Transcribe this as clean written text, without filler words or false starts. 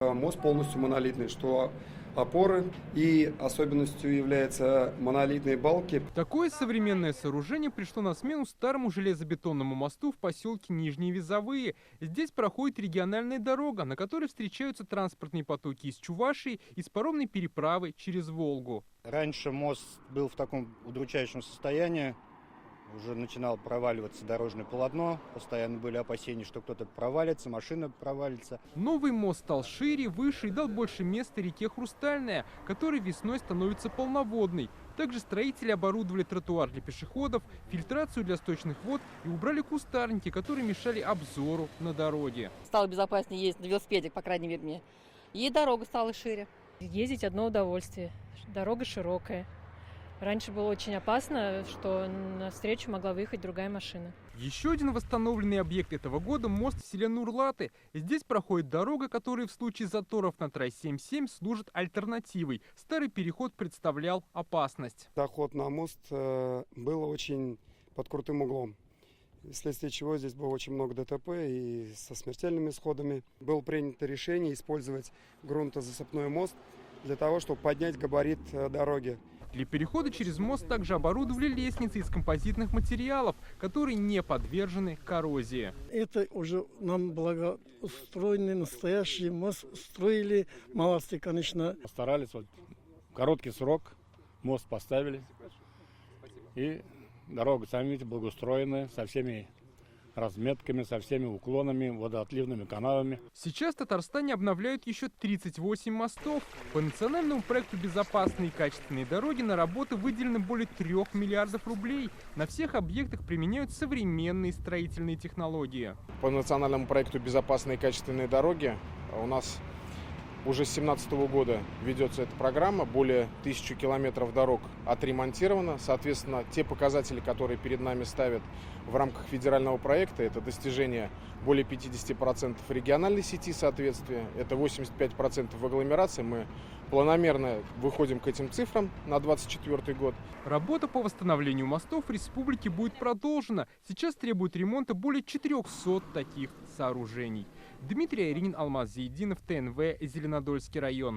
Мост полностью монолитный, что опоры, и особенностью являются монолитные балки. Такое современное сооружение пришло на смену старому железобетонному мосту в поселке Нижние Визовые. Здесь проходит региональная дорога, на которой встречаются транспортные потоки из Чувашии и с паромной переправы через Волгу. Раньше мост был в таком удручающем состоянии. Уже начинало проваливаться дорожное полотно. Постоянно были опасения, что кто-то провалится, машина провалится. Новый мост стал шире, выше и дал больше места реке Хрустальная, которая весной становится полноводной. Также строители оборудовали тротуар для пешеходов, фильтрацию для сточных вод и убрали кустарники, которые мешали обзору на дороге. Стало безопаснее ездить на велосипеде, по крайней мере, мне. И дорога стала шире. Ездить одно удовольствие. Дорога широкая. Раньше было очень опасно, что навстречу могла выехать другая машина. Еще один восстановленный объект этого года – мост в селе Нурлаты. Здесь проходит дорога, которая в случае заторов на трассе 77 служит альтернативой. Старый переход представлял опасность. Заход на мост был очень под крутым углом, вследствие чего здесь было очень много ДТП и со смертельными исходами. Было принято решение использовать грунтозасыпной мост для того, чтобы поднять габарит дороги. Для перехода через мост также оборудовали лестницы из композитных материалов, которые не подвержены коррозии. Это уже нам благоустроенный настоящий мост строили. Молодцы, конечно. Постарались, вот, в короткий срок мост поставили. И дорога, сами видите, благоустроенная, со всеми разметками, со всеми уклонами, водоотливными каналами. Сейчас в Татарстане обновляют еще 38 мостов. По национальному проекту «Безопасные и качественные дороги» на работы выделено более 3 миллиардов рублей. На всех объектах применяют современные строительные технологии. По национальному проекту «Безопасные и качественные дороги» у нас уже с 2017 года ведется эта программа. Более 1000 километров дорог отремонтировано. Соответственно, те показатели, которые перед нами ставят в рамках федерального проекта, это достижение более 50% региональной сети соответствия, это 85% в агломерации. Мы планомерно выходим к этим цифрам на 2024 год. Работа по восстановлению мостов в республике будет продолжена. Сейчас требует ремонта более 400 таких сооружений. Дмитрий Айринин, Алмаз Зейдинов, ТНВ, Зеленодольский район.